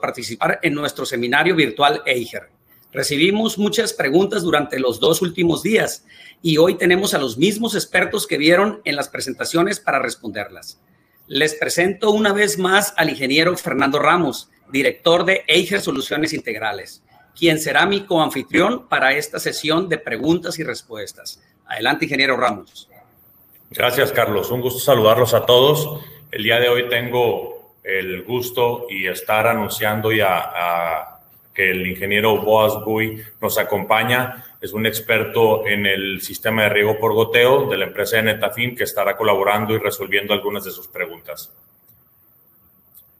participar en nuestro seminario virtual EIGER. Recibimos muchas preguntas durante los 2 últimos días y hoy tenemos a los mismos expertos que vieron en las presentaciones para responderlas. Les presento una vez más al ingeniero Fernando Ramos, director de EIGER Soluciones Integrales, quien será mi coanfitrión para esta sesión de preguntas y respuestas. Adelante, ingeniero Ramos. Gracias, Carlos. Un gusto saludarlos a todos. El día de hoy tengo el gusto y estar anunciando ya que el ingeniero Boaz Bui nos acompaña. Es un experto en el sistema de riego por goteo de la empresa de Netafim, que estará colaborando y resolviendo algunas de sus preguntas.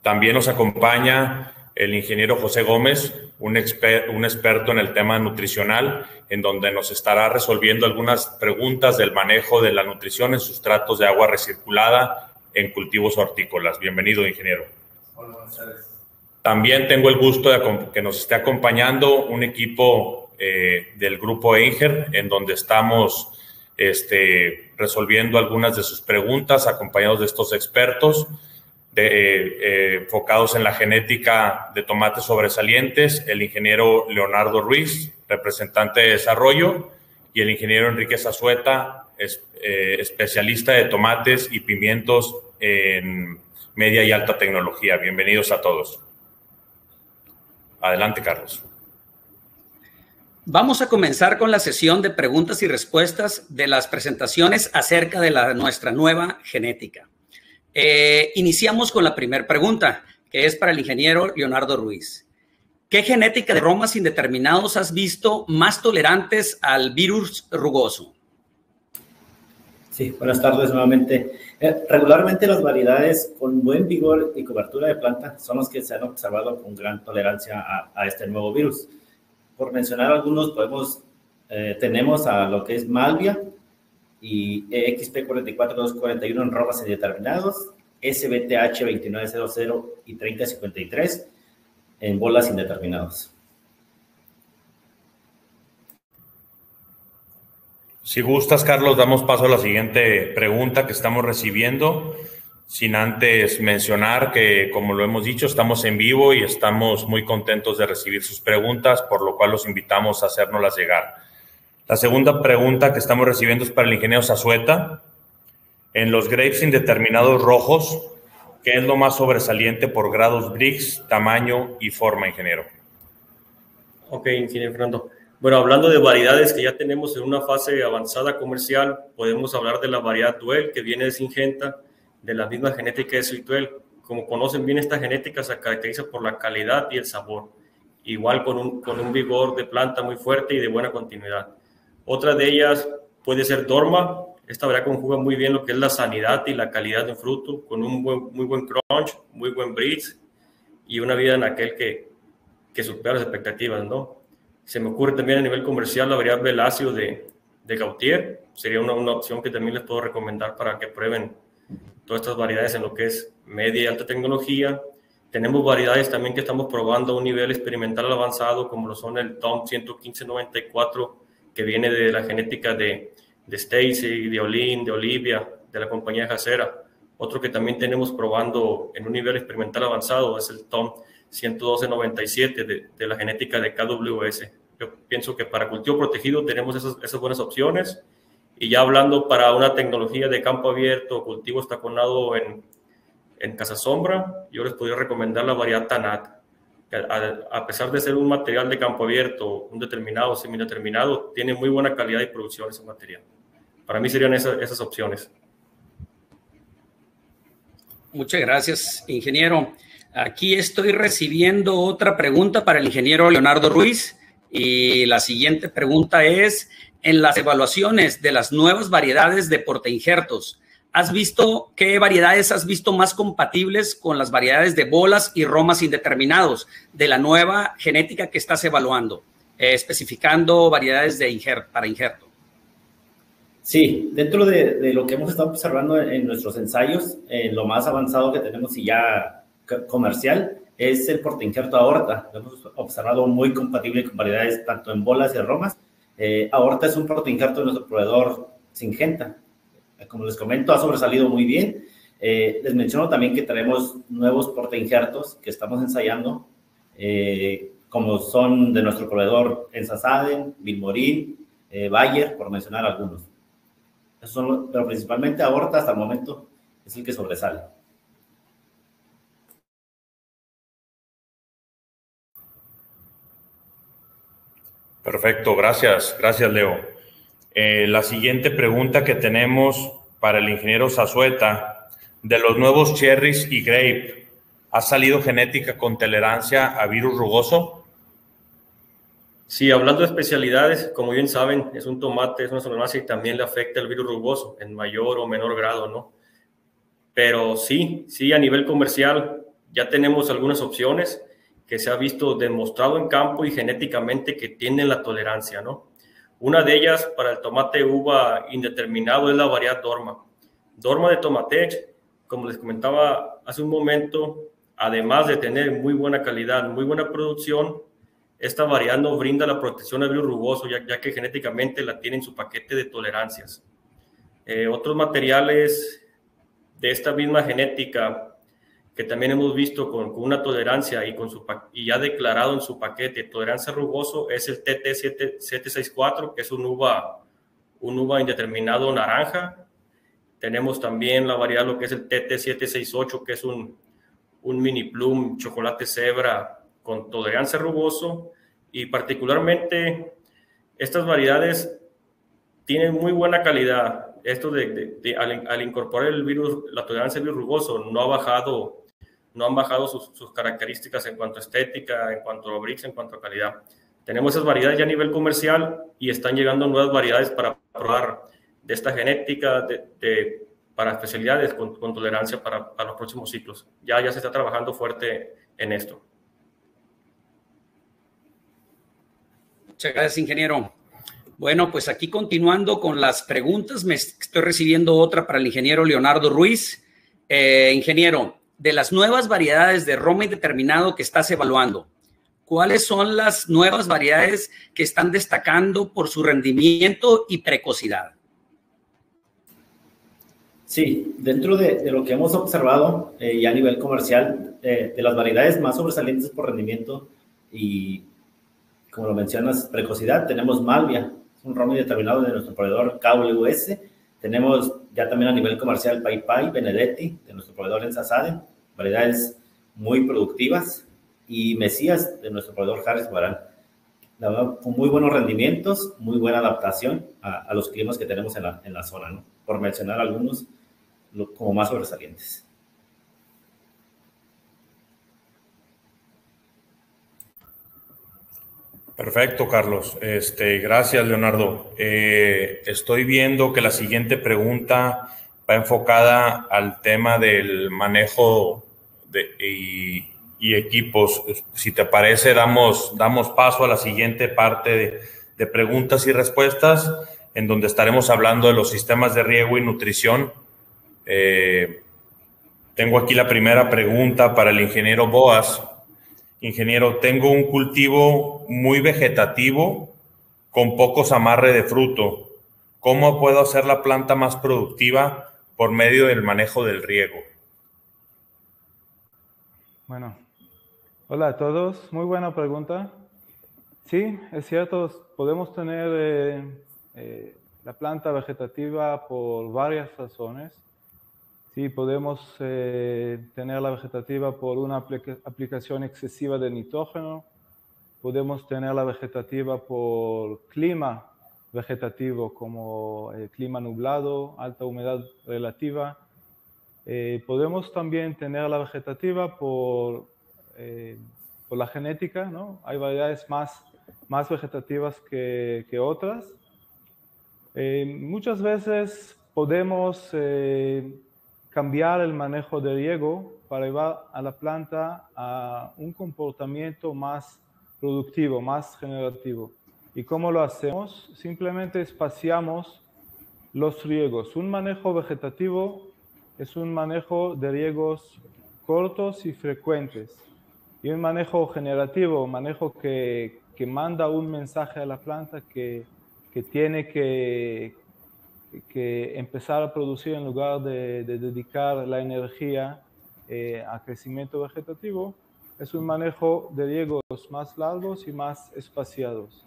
También nos acompaña el ingeniero José Gómez, un experto en el tema nutricional, en donde nos estará resolviendo algunas preguntas del manejo de la nutrición en sustratos de agua recirculada en cultivos hortícolas. Bienvenido, ingeniero. Hola, buenas tardes. También tengo el gusto de que nos esté acompañando un equipo del grupo EIGER, en donde estamos resolviendo algunas de sus preguntas, acompañados de estos expertos, enfocados en la genética de tomates sobresalientes, el ingeniero Leonardo Ruiz, representante de desarrollo, y el ingeniero Enrique Zazueta, especialista de tomates y pimientos en media y alta tecnología. Bienvenidos a todos. Adelante, Carlos. Vamos a comenzar con la sesión de preguntas y respuestas de las presentaciones acerca de nuestra nueva genética. Iniciamos con la primera pregunta, que es para el ingeniero Leonardo Ruiz. ¿Qué genética de romas indeterminados has visto más tolerantes al virus rugoso? Sí, buenas tardes nuevamente. Regularmente las variedades con buen vigor y cobertura de planta son los que se han observado con gran tolerancia a este nuevo virus. Por mencionar algunos, tenemos a lo que es Malvia y XP44241 en romas indeterminados, SBTH 2900 y 3053 en bolas indeterminados. Si gustas, Carlos, damos paso a la siguiente pregunta que estamos recibiendo, sin antes mencionar que, como lo hemos dicho, estamos en vivo y estamos muy contentos de recibir sus preguntas, por lo cual los invitamos a hacérnoslas llegar. La segunda pregunta que estamos recibiendo es para el ingeniero Zazueta. En los grapes indeterminados rojos, ¿qué es lo más sobresaliente por grados Brix, tamaño y forma, ingeniero? Ok, ingeniero Fernando. Bueno, hablando de variedades que ya tenemos en una fase avanzada comercial, podemos hablar de la variedad Duel, que viene de Syngenta, de la misma genética de Sweet Duel. Como conocen bien, esta genética se caracteriza por la calidad y el sabor, igual con un vigor de planta muy fuerte y de buena continuidad. Otra de ellas puede ser Dorma. Esta variedad conjuga muy bien lo que es la sanidad y la calidad de fruto, con un muy buen crunch, muy buen bridge y una vida en aquel que supera las expectativas, ¿no? Se me ocurre también a nivel comercial la variedad Veláceo de Gautier. Sería una opción que también les puedo recomendar para que prueben todas estas variedades en lo que es media y alta tecnología. Tenemos variedades también que estamos probando a un nivel experimental avanzado, como lo son el Tom 11594, que viene de la genética de Stacy, de Olin, de Olivia, de la compañía Jacera. Otro que también tenemos probando en un nivel experimental avanzado es el Tom 11297 de la genética de KWS. Yo pienso que para cultivo protegido tenemos esas buenas opciones. Y ya hablando para una tecnología de campo abierto, cultivo estaconado en casa sombra, yo les podría recomendar la variedad Tanat. A pesar de ser un material de campo abierto, un determinado, semideterminado, tiene muy buena calidad y producción ese material. Para mí serían esas opciones. Muchas gracias, ingeniero. Aquí estoy recibiendo otra pregunta para el ingeniero Leonardo Ruiz y la siguiente pregunta es: en las evaluaciones de las nuevas variedades de portainjertos, ¿qué variedades has visto más compatibles con las variedades de bolas y romas indeterminados de la nueva genética que estás evaluando, especificando variedades para injerto? Sí, dentro de lo que hemos estado observando en nuestros ensayos, lo más avanzado que tenemos y ya comercial es el portainjerto aorta. Lo hemos observado muy compatible con variedades tanto en bolas y en romas. Aorta es un portainjerto de nuestro proveedor Syngenta. Como les comento, ha sobresalido muy bien. Les menciono también que tenemos nuevos portainjertos que estamos ensayando como son de nuestro proveedor Ensasaden, Vilmorin, Bayer, por mencionar algunos. Pero principalmente Aorta hasta el momento es el que sobresale. Perfecto, gracias Leo. La siguiente pregunta que tenemos para el ingeniero Zazueta, de los nuevos cherries y grape, ¿ha salido genética con tolerancia a virus rugoso? Sí, hablando de especialidades, como bien saben, es un tomate, es una solanacea y también le afecta el virus rugoso en mayor o menor grado, ¿no? Pero sí, a nivel comercial ya tenemos algunas opciones que se ha visto demostrado en campo y genéticamente que tienen la tolerancia, ¿no? Una de ellas para el tomate uva indeterminado es la variedad Dorma. Dorma de Tomatech, como les comentaba hace un momento, además de tener muy buena calidad, muy buena producción, esta variedad no brinda la protección al virus rugoso, ya que genéticamente la tiene en su paquete de tolerancias. Otros materiales de esta misma genética que también hemos visto con una tolerancia y ya declarado en su paquete tolerancia rugoso es el TT764, que es un uva indeterminado naranja. Tenemos también la variedad lo que es el TT768, que es un mini plum chocolate cebra con tolerancia rugoso, y particularmente estas variedades tienen muy buena calidad. Esto al incorporar el virus, la tolerancia al virus rugoso, no han bajado sus características en cuanto a estética, en cuanto a brix, en cuanto a calidad. Tenemos esas variedades ya a nivel comercial y están llegando nuevas variedades para probar de esta genética para especialidades con tolerancia para los próximos ciclos. Ya se está trabajando fuerte en esto. Muchas gracias, ingeniero. Bueno, pues aquí continuando con las preguntas, estoy recibiendo otra para el ingeniero Leonardo Ruiz. Ingeniero, de las nuevas variedades de Roma indeterminado que estás evaluando, ¿cuáles son las nuevas variedades que están destacando por su rendimiento y precocidad? Sí, dentro de lo que hemos observado y a nivel comercial, de las variedades más sobresalientes por rendimiento y, como lo mencionas, precocidad, tenemos Malvia, un ron determinado de nuestro proveedor KWS. Tenemos ya también a nivel comercial Pai Pai, Benedetti, de nuestro proveedor Ensasaden, variedades muy productivas, y Mesías, de nuestro proveedor Harris Guarán. La verdad, con muy buenos rendimientos, muy buena adaptación a los climas que tenemos en la zona, ¿no? Por mencionar algunos como más sobresalientes. Perfecto, Carlos. Gracias, Leonardo. Estoy viendo que la siguiente pregunta va enfocada al tema del manejo y equipos. Si te parece, damos paso a la siguiente parte de preguntas y respuestas, en donde estaremos hablando de los sistemas de riego y nutrición. Tengo aquí la primera pregunta para el ingeniero Boas. Ingeniero, tengo un cultivo muy vegetativo con pocos amarre de fruto. ¿Cómo puedo hacer la planta más productiva por medio del manejo del riego? Bueno, hola a todos. Muy buena pregunta. Sí, es cierto, podemos tener la planta vegetativa por varias razones. Sí, podemos tener la vegetativa por una aplicación excesiva de nitrógeno. Podemos tener la vegetativa por clima vegetativo, como clima nublado, alta humedad relativa. Podemos también tener la vegetativa por la genética, ¿no? Hay variedades más vegetativas que otras. Muchas veces podemos cambiar el manejo de riego para llevar a la planta a un comportamiento más productivo, más generativo. ¿Y cómo lo hacemos? Simplemente espaciamos los riegos. Un manejo vegetativo es un manejo de riegos cortos y frecuentes. Y un manejo generativo, un manejo que manda un mensaje a la planta que tiene que empezar a producir en lugar de dedicar la energía a crecimiento vegetativo, es un manejo de riegos más largos y más espaciados.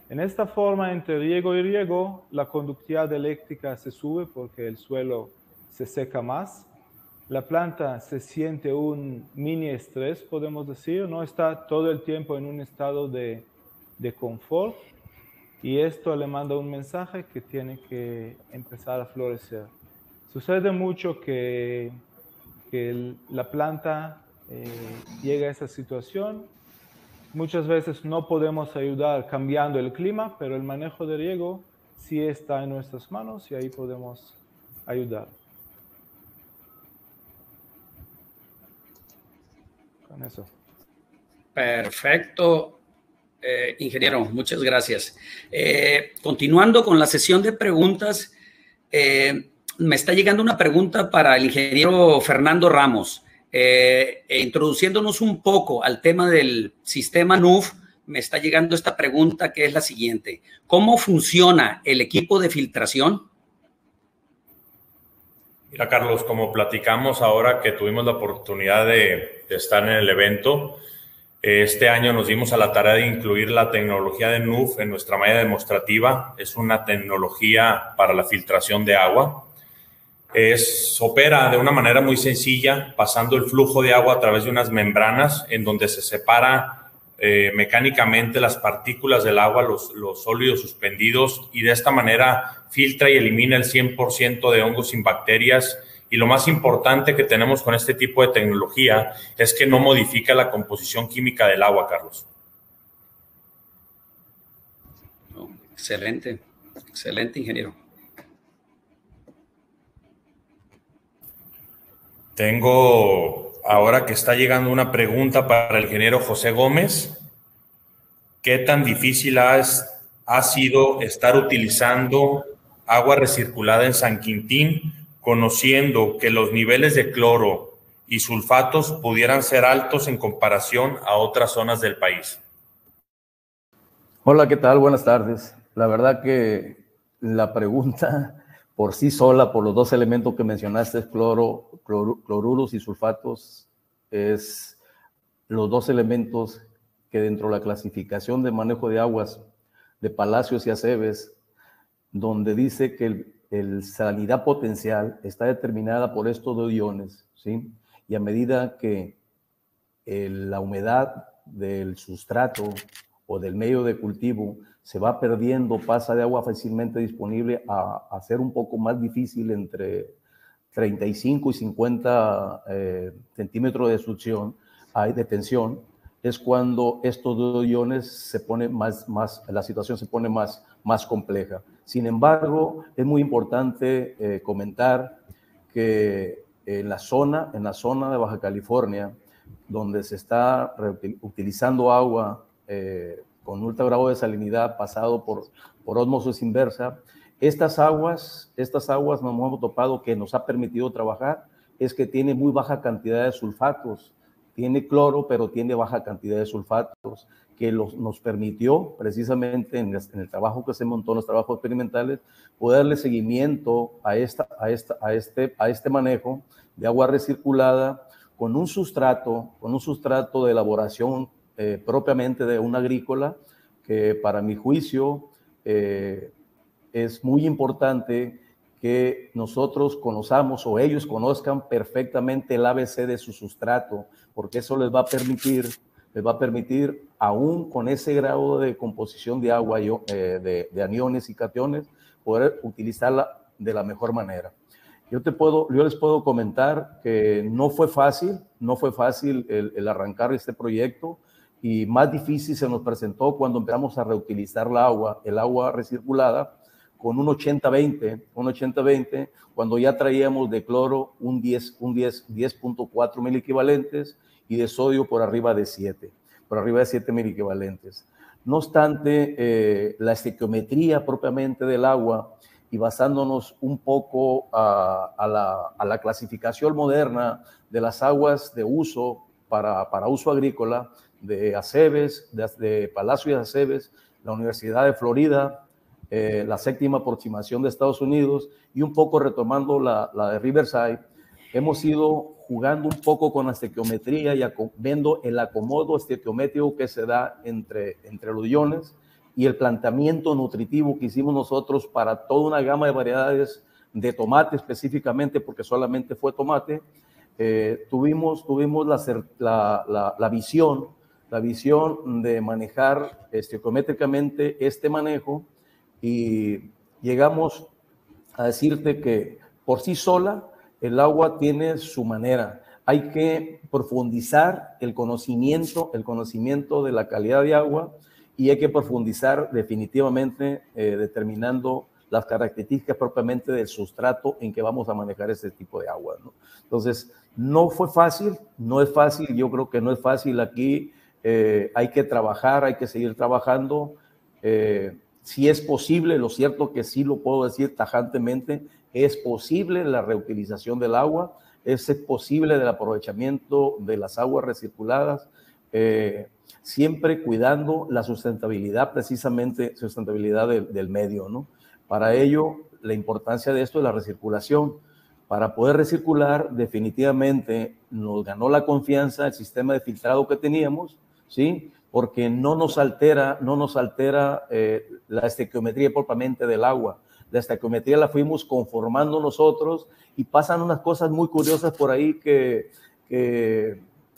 En esta forma, entre riego y riego, la conductividad eléctrica se sube porque el suelo se seca más. La planta se siente un mini estrés, podemos decir, no está todo el tiempo en un estado de confort, y esto le manda un mensaje que tiene que empezar a florecer. Sucede mucho que la planta llega a esa situación. Muchas veces no podemos ayudar cambiando el clima, pero el manejo de riego sí está en nuestras manos y ahí podemos ayudar. Con eso. Perfecto, ingeniero, muchas gracias. Continuando con la sesión de preguntas, me está llegando una pregunta para el ingeniero Fernando Ramos. Introduciéndonos un poco al tema del sistema NUF, me está llegando esta pregunta que es la siguiente. ¿Cómo funciona el equipo de filtración? Mira, Carlos, como platicamos ahora que tuvimos la oportunidad de estar en el evento, este año nos dimos a la tarea de incluir la tecnología de NUF en nuestra malla demostrativa. Es una tecnología para la filtración de agua. Opera de una manera muy sencilla, pasando el flujo de agua a través de unas membranas en donde se separa mecánicamente las partículas del agua, los sólidos suspendidos, y de esta manera filtra y elimina el 100% de hongos sin bacterias. Y lo más importante que tenemos con este tipo de tecnología es que no modifica la composición química del agua, Carlos. Excelente, excelente, ingeniero. Tengo ahora que está llegando una pregunta para el ingeniero José Gómez. ¿Qué tan difícil ha sido estar utilizando agua recirculada en San Quintín, conociendo que los niveles de cloro y sulfatos pudieran ser altos en comparación a otras zonas del país? Hola, ¿qué tal? Buenas tardes. La verdad que la pregunta por sí sola, por los dos elementos que mencionaste, cloruros y sulfatos, es los dos elementos que dentro de la clasificación de manejo de aguas de Palacios y Aceves, donde dice que el salinidad potencial está determinada por estos dos iones, ¿sí? Y a medida que la humedad del sustrato o del medio de cultivo se va perdiendo, pasa de agua fácilmente disponible a ser un poco más difícil, entre 35 y 50 centímetros de succión, de tensión, es cuando estos dos iones se pone la situación se pone más compleja. Sin embargo, es muy importante comentar que en la zona de Baja California, donde se está utilizando agua con ultra grado de salinidad pasado por ósmosis inversa, estas aguas nos hemos topado que nos ha permitido trabajar, es que tiene muy baja cantidad de sulfatos, tiene cloro, pero tiene baja cantidad de sulfatos, que nos permitió precisamente en el trabajo que se montó, en los trabajos experimentales, poder darle seguimiento a este manejo de agua recirculada con un sustrato de elaboración propiamente de una agrícola, que para mi juicio es muy importante que nosotros conozcamos o ellos conozcan perfectamente el ABC de su sustrato, porque eso les va a permitir, aún con ese grado de composición de agua, de aniones y cationes, poder utilizarla de la mejor manera. Yo les puedo comentar que no fue fácil el arrancar este proyecto, y más difícil se nos presentó cuando empezamos a reutilizar el agua recirculada con un 80-20, cuando ya traíamos de cloro un 10.4 miliequivalentes y de sodio por arriba de 7 miliequivalentes. No obstante, la estequiometría propiamente del agua, y basándonos un poco a la clasificación moderna de las aguas de uso para uso agrícola, de Aceves, de Palacio y Aceves, la Universidad de Florida, la séptima aproximación de Estados Unidos, y un poco retomando la de Riverside, hemos ido jugando un poco con la estequiometría y viendo el acomodo estequiométrico que se da entre los iones y el planteamiento nutritivo que hicimos nosotros para toda una gama de variedades de tomate específicamente, porque solamente fue tomate. Tuvimos la visión de manejar estequiométricamente este manejo, y llegamos a decirte que por sí sola el agua tiene su manera. Hay que profundizar el conocimiento de la calidad de agua, y hay que profundizar definitivamente determinando las características propiamente del sustrato en que vamos a manejar este tipo de agua, ¿no? Entonces, no fue fácil, no es fácil, yo creo que no es fácil aquí. Hay que trabajar, hay que seguir trabajando. Si es posible, lo cierto que sí lo puedo decir tajantemente, es posible la reutilización del agua, es posible el aprovechamiento de las aguas recirculadas, siempre cuidando la sustentabilidad, precisamente sustentabilidad del medio, ¿no? Para ello, la importancia de esto es la recirculación. Para poder recircular, definitivamente nos ganó la confianza el sistema de filtrado que teníamos, ¿sí? Porque no nos altera la estequiometría propiamente del agua. La estequiometría la fuimos conformando nosotros, y pasan unas cosas muy curiosas por ahí que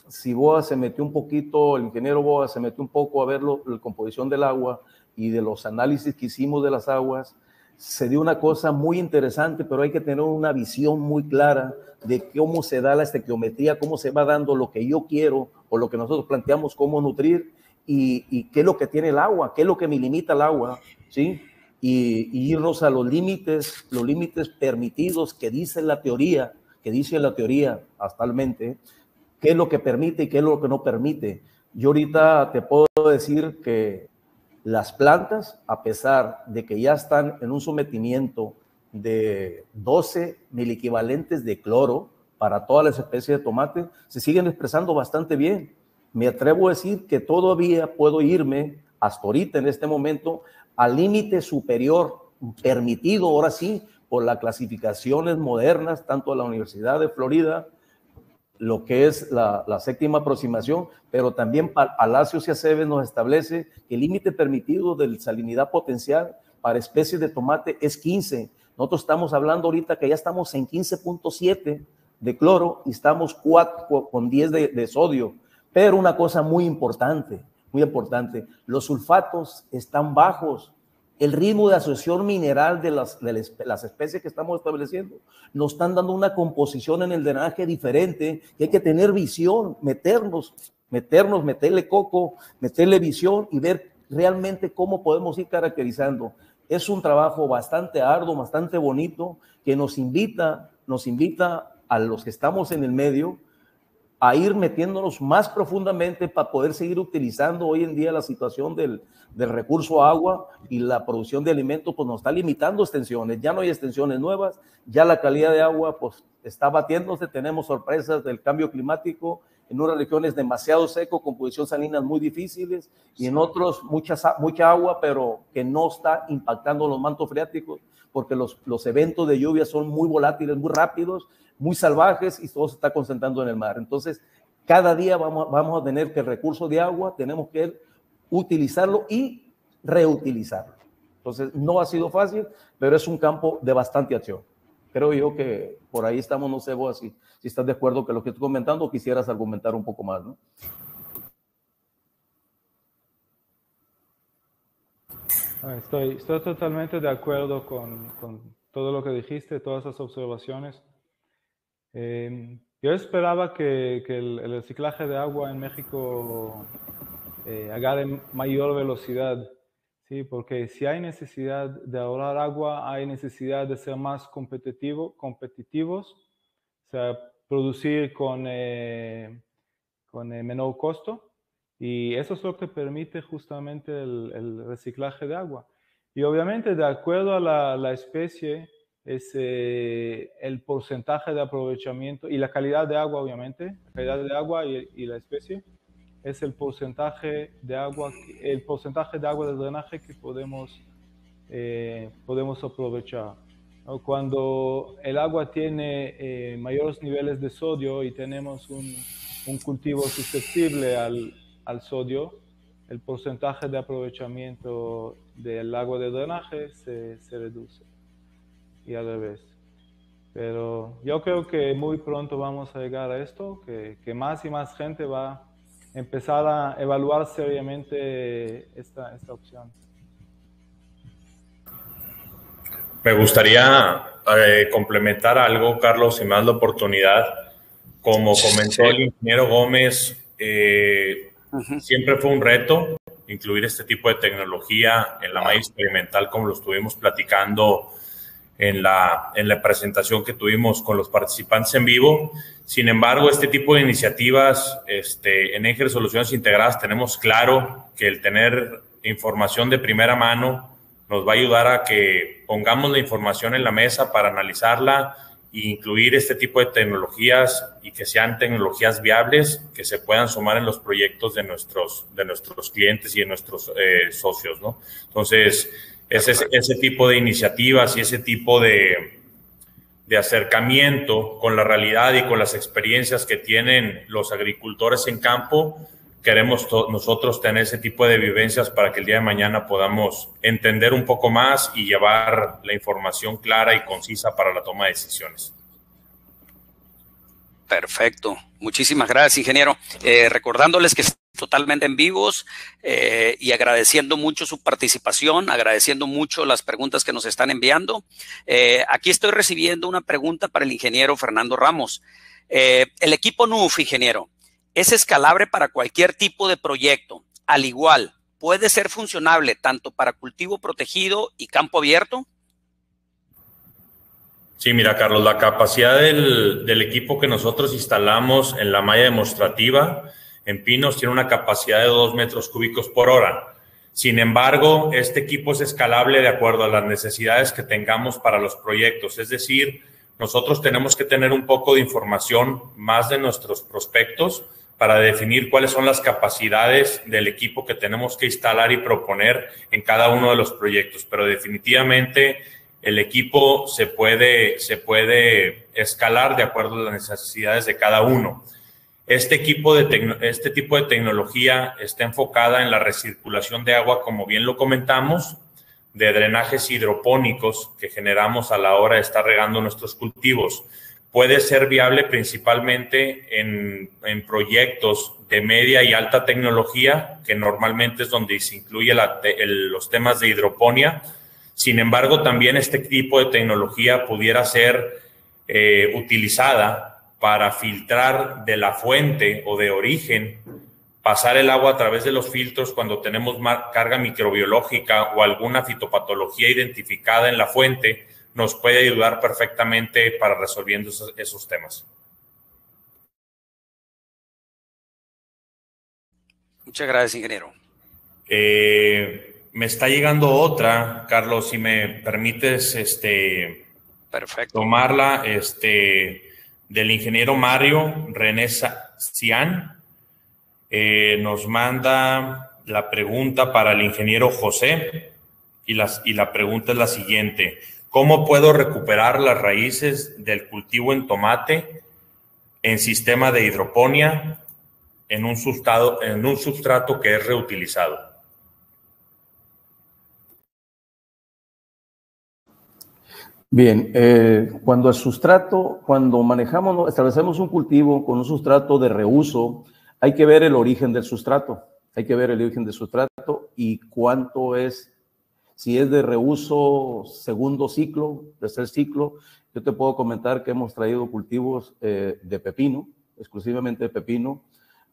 si Boa se metió un poquito, el ingeniero Boa se metió un poco a ver la composición del agua y de los análisis que hicimos de las aguas, se dio una cosa muy interesante, pero hay que tener una visión muy clara de cómo se da la estequiometría, cómo se va dando lo que yo quiero o lo que nosotros planteamos cómo nutrir, y qué es lo que tiene el agua, qué es lo que me limita el agua, ¿sí? Y irnos a los límites permitidos que dice la teoría actualmente, qué es lo que permite y qué es lo que no permite. Yo ahorita te puedo decir que las plantas, a pesar de que ya están en un sometimiento de 12 miliequivalentes de cloro para todas las especies de tomate, se siguen expresando bastante bien. Me atrevo a decir que todavía puedo irme, hasta ahorita en este momento, al límite superior permitido, ahora sí, por las clasificaciones modernas, tanto de la Universidad de Florida, lo que es la séptima aproximación, pero también Palacios y Aceves nos establece que el límite permitido de salinidad potencial para especies de tomate es 15. Nosotros estamos hablando ahorita que ya estamos en 15.7 de cloro y estamos con 10 de sodio. Pero una cosa muy importante, los sulfatos están bajos. El ritmo de asociación mineral de las especies que estamos estableciendo nos están dando una composición en el drenaje diferente, que hay que tener visión, meterle coco, meterle visión y ver realmente cómo podemos ir caracterizando. Es un trabajo bastante arduo, bastante bonito, que nos invita a los que estamos en el medio a ir metiéndonos más profundamente para poder seguir utilizando. Hoy en día la situación del recurso agua y la producción de alimentos pues nos está limitando extensiones, ya no hay extensiones nuevas, ya la calidad de agua pues está batiéndose, tenemos sorpresas del cambio climático, en unas regiones demasiado seco, con posiciones salinas muy difíciles, y en otros mucha agua, pero que no está impactando los mantos freáticos, porque los eventos de lluvia son muy volátiles, muy rápidos, muy salvajes, y todo se está concentrando en el mar. Entonces, cada día vamos a tener que el recurso de agua, tenemos que utilizarlo y reutilizarlo. Entonces, no ha sido fácil, pero es un campo de bastante acción. Creo yo que por ahí estamos, no sé vos si estás de acuerdo con lo que estoy comentando o quisieras argumentar un poco más, ¿no? Estoy totalmente de acuerdo con todo lo que dijiste, todas esas observaciones. Yo esperaba que el reciclaje de agua en México agarre mayor velocidad, ¿sí? Porque si hay necesidad de ahorrar agua, hay necesidad de ser más competitivos, o sea, producir con menor costo, y eso es lo que permite justamente el reciclaje de agua. Y obviamente, de acuerdo a la especie, es el porcentaje de aprovechamiento y la calidad de agua, obviamente, la calidad de agua y la especie, es el porcentaje de agua de drenaje que podemos aprovechar. ¿no? Cuando el agua tiene mayores niveles de sodio y tenemos un cultivo susceptible al sodio, el porcentaje de aprovechamiento del agua de drenaje se reduce, y al revés. Pero yo creo que muy pronto vamos a llegar a esto, que más y más gente va a empezar a evaluar seriamente esta opción. Me gustaría complementar algo, Carlos, si me das la oportunidad. Como comentó el ingeniero Gómez, siempre fue un reto incluir este tipo de tecnología en la malla experimental, como lo estuvimos platicando en la presentación que tuvimos con los participantes en vivo. Sin embargo, este tipo de iniciativas en Eje de Soluciones Integradas tenemos claro que el tener información de primera mano nos va a ayudar a que pongamos la información en la mesa para analizarla e incluir este tipo de tecnologías y que sean tecnologías viables que se puedan sumar en los proyectos de nuestros clientes y de nuestros socios, ¿no? Entonces, ese tipo de iniciativas y ese tipo de acercamiento con la realidad y con las experiencias que tienen los agricultores en campo, queremos nosotros tener ese tipo de vivencias para que el día de mañana podamos entender un poco más y llevar la información clara y concisa para la toma de decisiones. Perfecto. Muchísimas gracias, ingeniero. Recordándoles que estamos totalmente en vivos y agradeciendo mucho su participación, agradeciendo mucho las preguntas que nos están enviando. Aquí estoy recibiendo una pregunta para el ingeniero Fernando Ramos. El equipo NUF, ingeniero, ¿es escalable para cualquier tipo de proyecto? Al igual, ¿puede ser funcionable tanto para cultivo protegido y campo abierto? Sí, mira, Carlos, la capacidad del equipo que nosotros instalamos en la malla demostrativa en Pinos tiene una capacidad de 2 metros cúbicos por hora. Sin embargo, este equipo es escalable de acuerdo a las necesidades que tengamos para los proyectos. Es decir, nosotros tenemos que tener un poco de información más de nuestros prospectos para definir cuáles son las capacidades del equipo que tenemos que instalar y proponer en cada uno de los proyectos. Pero definitivamente el equipo se puede escalar de acuerdo a las necesidades de cada uno. Este tipo de tecnología está enfocada en la recirculación de agua, como bien lo comentamos, de drenajes hidropónicos que generamos a la hora de estar regando nuestros cultivos. Puede ser viable principalmente en proyectos de media y alta tecnología, que normalmente es donde se incluye los temas de hidroponía. Sin embargo, también este tipo de tecnología pudiera ser utilizada para filtrar de la fuente o de origen, pasar el agua a través de los filtros cuando tenemos carga microbiológica o alguna fitopatología identificada en la fuente, nos puede ayudar perfectamente para resolviendo esos temas. Muchas gracias, ingeniero. Me está llegando otra, Carlos, si me permites perfecto, tomarla, del ingeniero Mario René Cian. Nos manda la pregunta para el ingeniero José y la pregunta es la siguiente: ¿cómo puedo recuperar las raíces del cultivo en tomate en sistema de hidroponía en un sustrato que es reutilizado? Bien, cuando establecemos un cultivo con un sustrato de reuso, hay que ver el origen del sustrato, y cuánto es, si es de reuso segundo ciclo, tercer ciclo. Yo te puedo comentar que hemos traído cultivos de pepino, exclusivamente de pepino,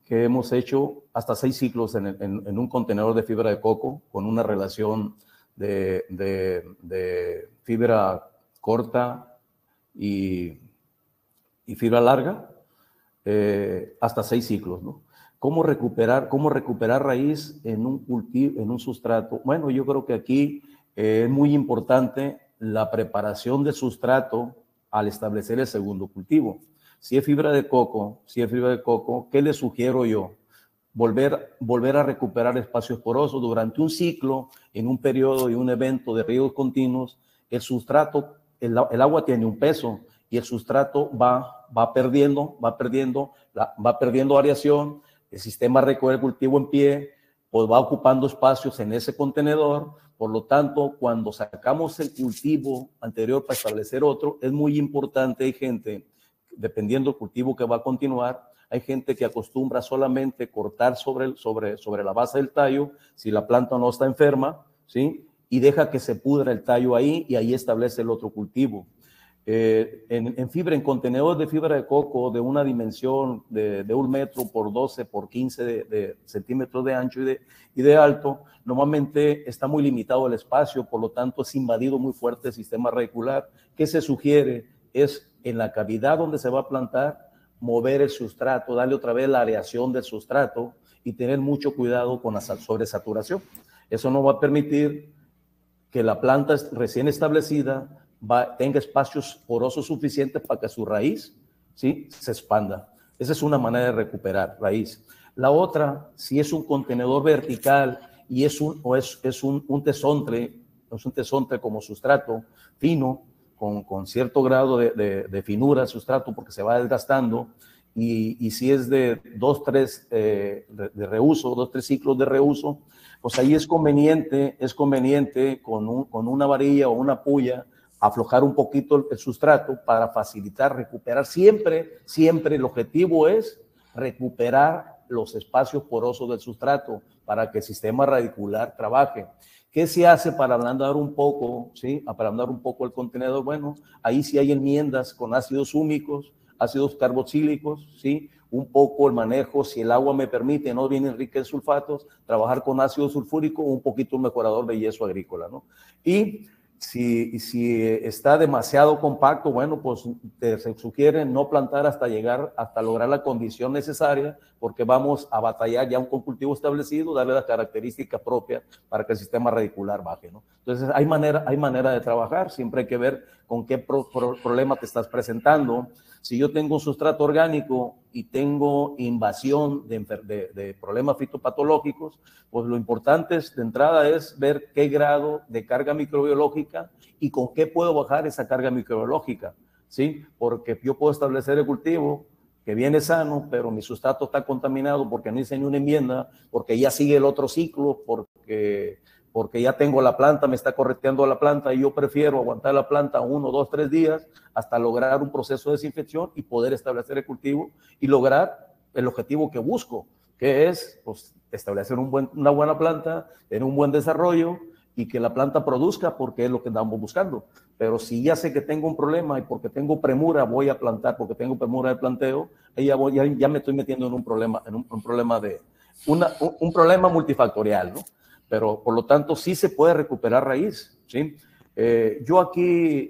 que hemos hecho hasta 6 ciclos en un contenedor de fibra de coco con una relación de fibra corta y fibra larga, hasta 6 ciclos, ¿no? ¿Cómo recuperar raíz en un sustrato? Bueno, yo creo que aquí es muy importante la preparación del sustrato al establecer el segundo cultivo. Si es fibra de coco, ¿qué le sugiero yo? Volver a recuperar espacios porosos durante un ciclo, en un periodo y un evento de riegos continuos. El sustrato el agua tiene un peso y el sustrato va perdiendo variación, el sistema recoge el cultivo en pie, pues va ocupando espacios en ese contenedor. Por lo tanto, cuando sacamos el cultivo anterior para establecer otro, es muy importante. Hay gente, dependiendo del cultivo que va a continuar, hay gente que acostumbra solamente cortar sobre la base del tallo, si la planta no está enferma, ¿sí? Y deja que se pudra el tallo ahí y ahí establece el otro cultivo. En contenedores de fibra de coco de una dimensión de 1 metro por 12 por 15 de centímetros de ancho y de alto, normalmente está muy limitado el espacio, por lo tanto es invadido muy fuerte el sistema radicular. ¿Qué se sugiere? Es en la cavidad donde se va a plantar, mover el sustrato, darle otra vez la areación del sustrato y tener mucho cuidado con la sobresaturación. Eso no va a permitir que la planta recién establecida tenga espacios porosos suficientes para que su raíz, ¿sí?, se expanda. Esa es una manera de recuperar raíz. La otra, si es un contenedor vertical y es un tesontle, es un tesontle como sustrato fino, con cierto grado de finura sustrato porque se va desgastando, y si es de 2-3 de reuso, 2-3 ciclos de reuso, pues ahí es conveniente con una varilla o una puya aflojar un poquito el sustrato para facilitar, recuperar. Siempre el objetivo es recuperar los espacios porosos del sustrato para que el sistema radicular trabaje. ¿Qué se hace para ablandar un poco, ¿sí?, para ablandar un poco el contenedor? Bueno, ahí sí hay enmiendas con ácidos húmicos, ácidos carboxílicos, ¿sí? Un poco el manejo, si el agua me permite, no viene rica en sulfatos, trabajar con ácido sulfúrico, un poquito un mejorador de yeso agrícola, ¿no? Y si está demasiado compacto, bueno, pues se sugiere no plantar hasta lograr la condición necesaria, porque vamos a batallar ya con cultivo establecido, darle la característica propia para que el sistema radicular baje, ¿no? Entonces hay manera de trabajar, siempre hay que ver con qué problema te estás presentando. Si yo tengo un sustrato orgánico y tengo invasión de problemas fitopatológicos, pues lo importante de entrada es ver qué grado de carga microbiológica y con qué puedo bajar esa carga microbiológica, ¿sí? Porque yo puedo establecer el cultivo que viene sano, pero mi sustrato está contaminado porque no hice ni una enmienda, porque ya sigue el otro ciclo, porque ya tengo la planta, me está correteando la planta y yo prefiero aguantar la planta 1, 2, 3 días hasta lograr un proceso de desinfección y poder establecer el cultivo y lograr el objetivo que busco, que es, pues, establecer una buena planta, tener un buen desarrollo y que la planta produzca, porque es lo que andamos buscando. Pero si ya sé que tengo un problema y porque tengo premura voy a plantar, porque tengo premura de planteo, ya me estoy metiendo en un problema, un problema multifactorial, ¿no? Pero por lo tanto sí se puede recuperar raíz, ¿sí? Yo aquí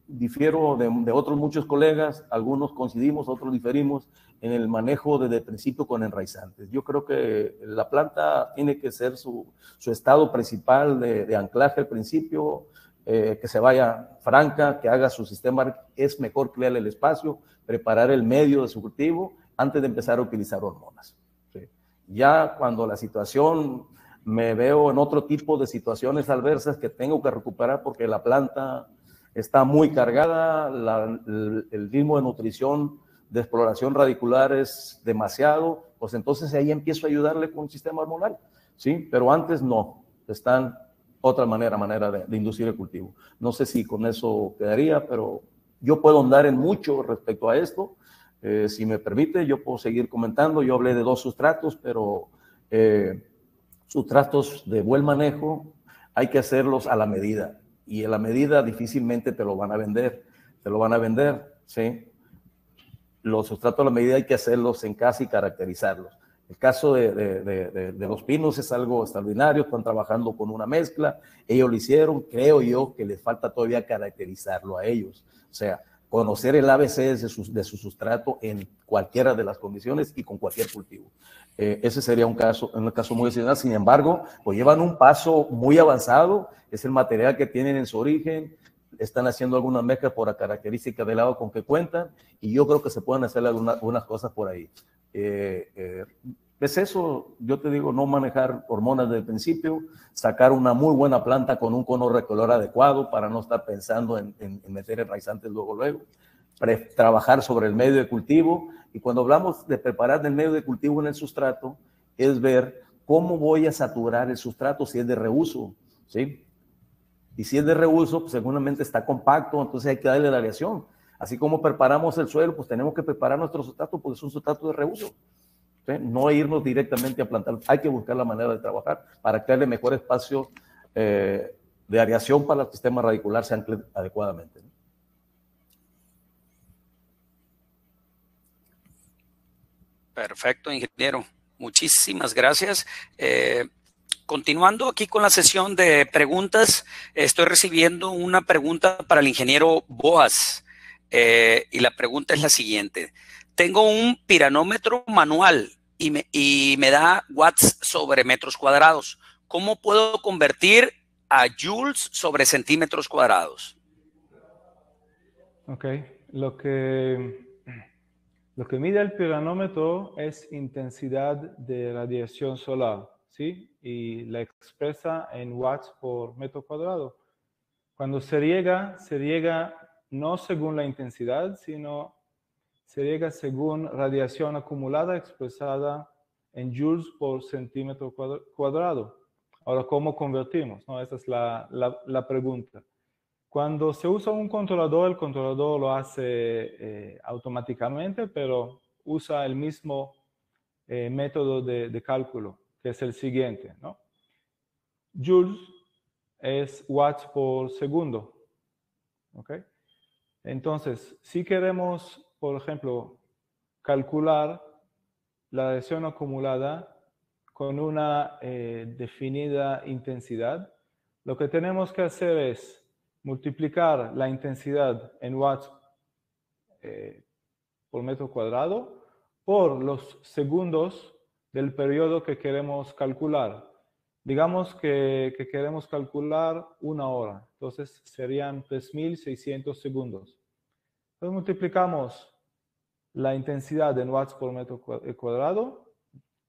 difiero de otros muchos colegas, algunos coincidimos, otros diferimos en el manejo desde el principio con enraizantes. Yo creo que la planta tiene que ser su estado principal de anclaje al principio, que se vaya franca, que haga su sistema. Es mejor crear el espacio, preparar el medio de su cultivo antes de empezar a utilizar hormonas, ¿sí? Ya cuando la situación, me veo en otro tipo de situaciones adversas que tengo que recuperar porque la planta está muy cargada, el ritmo de nutrición, de exploración radicular es demasiado, pues entonces ahí empiezo a ayudarle con un sistema hormonal, ¿sí? Pero antes no, están otra manera de inducir el cultivo. No sé si con eso quedaría, pero yo puedo andar en mucho respecto a esto. Si me permite, yo puedo seguir comentando. Yo hablé de 2 sustratos, pero sustratos de buen manejo hay que hacerlos a la medida, y a la medida difícilmente te lo van a vender, ¿sí? Los sustratos a la medida hay que hacerlos en casa y caracterizarlos. El caso de los pinos es algo extraordinario, están trabajando con una mezcla, ellos lo hicieron, creo yo que les falta todavía caracterizarlo a ellos, o sea, conocer el ABC de su sustrato en cualquiera de las condiciones y con cualquier cultivo. Ese sería un caso muy excepcional. Sin embargo, pues llevan un paso muy avanzado, es el material que tienen en su origen, están haciendo algunas mezclas por la característica del agua con que cuentan, y yo creo que se pueden hacer algunas cosas por ahí. es eso, yo te digo, no manejar hormonas desde el principio, sacar una muy buena planta con un cono recolor adecuado para no estar pensando en meter enraizantes luego. Trabajar sobre el medio de cultivo, y cuando hablamos de preparar el medio de cultivo en el sustrato, es ver cómo voy a saturar el sustrato si es de reuso, ¿sí? Y si es de reuso, pues seguramente está compacto, entonces hay que darle la aleación. Así como preparamos el suelo, pues tenemos que preparar nuestro sustrato porque es un sustrato de reuso. ¿Sí? No irnos directamente a plantar, hay que buscar la manera de trabajar para crearle mejor espacio de areación para que el sistema radicular se ancle adecuadamente, ¿no? Perfecto, ingeniero. Muchísimas gracias. Continuando aquí con la sesión de preguntas, estoy recibiendo una pregunta para el ingeniero Boas. Y la pregunta es la siguiente. Tengo un piranómetro manual y me da watts sobre metros cuadrados. ¿Cómo puedo convertir a joules sobre centímetros cuadrados? Ok, lo que mide el piranómetro es intensidad de radiación solar, ¿sí? Y la expresa en watts por metro cuadrado. Cuando se riega no según la intensidad, sino se riega según radiación acumulada expresada en joules por centímetro cuadrado. Ahora, ¿cómo convertimos? ¿No? Esa es la pregunta. Cuando se usa un controlador, el controlador lo hace automáticamente, pero usa el mismo método de cálculo, que es el siguiente, ¿no? Joules es watts por segundo, ¿ok? Entonces, si queremos, por ejemplo, calcular la radiación acumulada con una definida intensidad, lo que tenemos que hacer es multiplicar la intensidad en watts por metro cuadrado por los segundos del periodo que queremos calcular. Digamos que queremos calcular 1 hora, entonces serían 3.600 segundos. Entonces multiplicamos la intensidad en watts por metro cuadrado,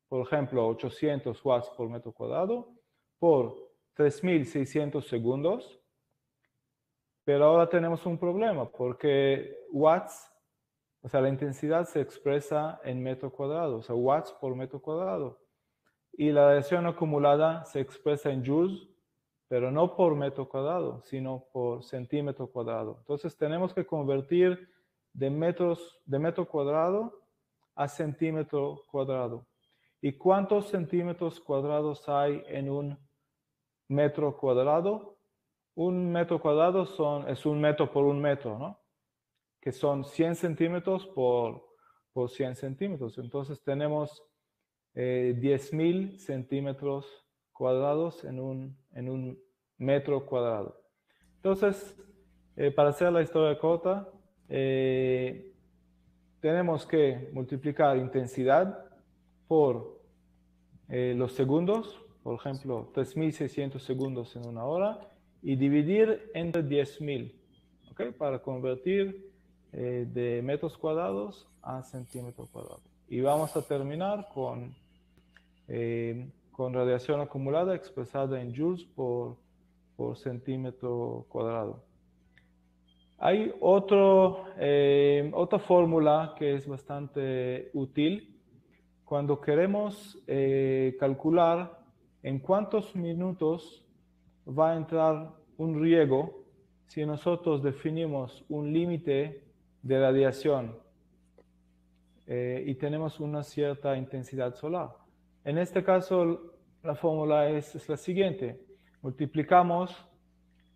por ejemplo, 800 watts por metro cuadrado, por 3.600 segundos. Pero ahora tenemos un problema, porque watts, o sea, la intensidad se expresa en metro cuadrado, o sea, watts por metro cuadrado. Y la radiación acumulada se expresa en joules, pero no por metro cuadrado, sino por centímetro cuadrado. Entonces tenemos que convertir de metro cuadrado a centímetro cuadrado. ¿Y cuántos centímetros cuadrados hay en un metro cuadrado? Un metro cuadrado es 1 metro por 1 metro, ¿no? Que son 100 centímetros por 100 centímetros. Entonces tenemos 10.000 centímetros cuadrados en un metro cuadrado. Entonces, para hacer la historia corta, tenemos que multiplicar intensidad por los segundos, por ejemplo, 3.600 segundos en 1 hora, y dividir entre 10.000, ¿ok? Para convertir de metros cuadrados a centímetros cuadrados. Y vamos a terminar con radiación acumulada expresada en joules por centímetro cuadrado. Hay otra fórmula que es bastante útil cuando queremos calcular en cuántos minutos va a entrar un riego si nosotros definimos un límite de radiación y tenemos una cierta intensidad solar. En este caso, la fórmula es la siguiente. Multiplicamos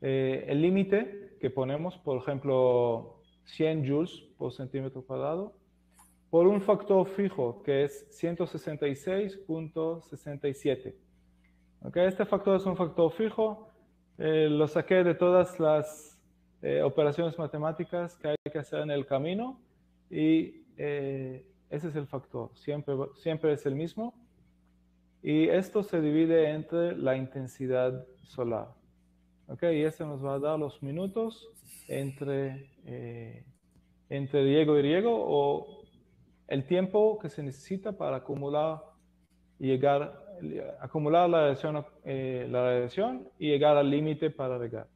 el límite que ponemos, por ejemplo, 100 joules por centímetro cuadrado, por un factor fijo que es 166.67. ¿Okay? Este factor es un factor fijo. Lo saqué de todas las operaciones matemáticas que hay que hacer en el camino y ese es el factor. Siempre es el mismo. Y esto se divide entre la intensidad solar. ¿Okay? Y este nos va a dar los minutos entre riego y riego o el tiempo que se necesita para acumular y llegar, acumular la radiación y llegar al límite para regar.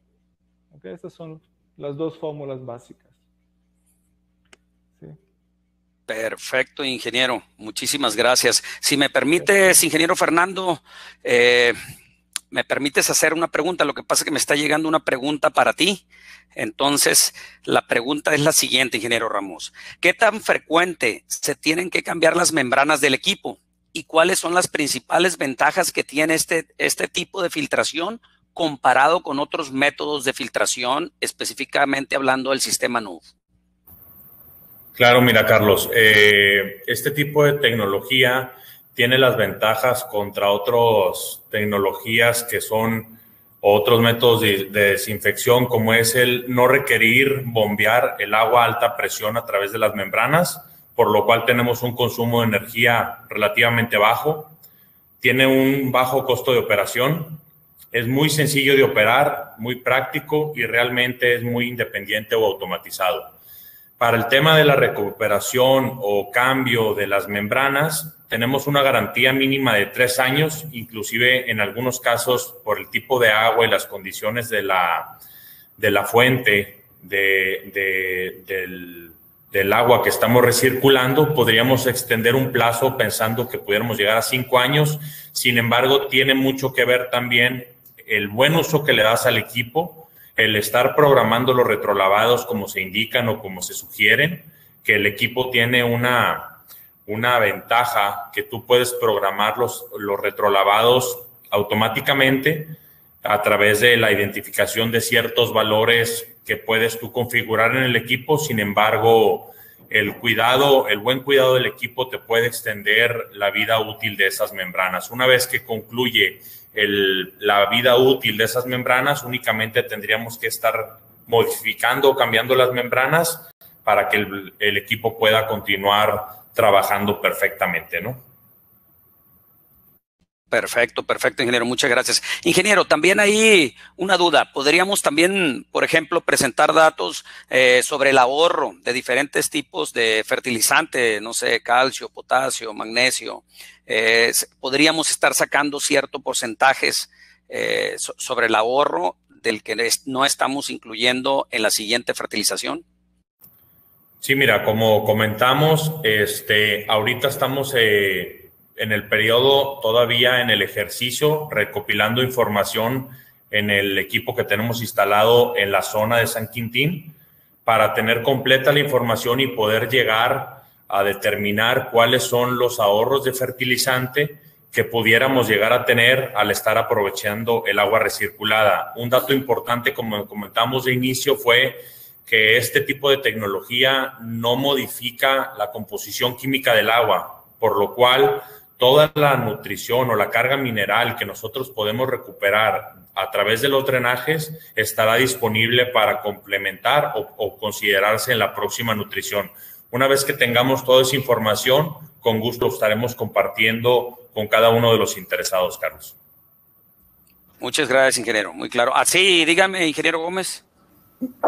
¿Okay? Estas son las dos fórmulas básicas. ¿Sí? Perfecto, ingeniero. Muchísimas gracias. Si me permites, ingeniero Fernando, me permites hacer una pregunta. Lo que pasa es que me está llegando una pregunta para ti. Entonces, la pregunta es la siguiente, ingeniero Ramos. ¿Qué tan frecuente se tienen que cambiar las membranas del equipo? ¿Y cuáles son las principales ventajas que tiene este tipo de filtración comparado con otros métodos de filtración, específicamente hablando del sistema NUV? Claro, mira, Carlos, este tipo de tecnología tiene las ventajas contra otras tecnologías que son otros métodos de desinfección, como es el no requerir bombear el agua a alta presión a través de las membranas, por lo cual tenemos un consumo de energía relativamente bajo. Tiene un bajo costo de operación, es muy sencillo de operar, muy práctico y realmente es muy independiente o automatizado. Para el tema de la recuperación o cambio de las membranas, tenemos una garantía mínima de 3 años, inclusive en algunos casos por el tipo de agua y las condiciones de la fuente del agua que estamos recirculando, podríamos extender un plazo pensando que pudiéramos llegar a 5 años. Sin embargo, tiene mucho que ver también el buen uso que le das al equipo, el estar programando los retrolavados como se indican o como se sugieren, que el equipo tiene una ventaja que tú puedes programar los retrolavados automáticamente a través de la identificación de ciertos valores que puedes tú configurar en el equipo. Sin embargo, el buen cuidado del equipo te puede extender la vida útil de esas membranas. Una vez que concluye la vida útil de esas membranas, únicamente tendríamos que estar modificando o cambiando las membranas para que el equipo pueda continuar trabajando perfectamente, ¿no? Perfecto, ingeniero. Muchas gracias. Ingeniero, también hay una duda. ¿Podríamos también, por ejemplo, presentar datos sobre el ahorro de diferentes tipos de fertilizante, no sé, calcio, potasio, magnesio? ¿Podríamos estar sacando ciertos porcentajes sobre el ahorro del que no estamos incluyendo en la siguiente fertilización? Sí, mira, como comentamos, ahorita estamos en el periodo todavía en el ejercicio, recopilando información en el equipo que tenemos instalado en la zona de San Quintín para tener completa la información y poder llegar a determinar cuáles son los ahorros de fertilizante que pudiéramos llegar a tener al estar aprovechando el agua recirculada. Un dato importante, como comentamos de inicio, fue que este tipo de tecnología no modifica la composición química del agua, por lo cual toda la nutrición o la carga mineral que nosotros podemos recuperar a través de los drenajes estará disponible para complementar o considerarse en la próxima nutrición. Una vez que tengamos toda esa información, con gusto estaremos compartiendo con cada uno de los interesados, Carlos. Muchas gracias, ingeniero. Muy claro. Sí, dígame, ingeniero Gómez.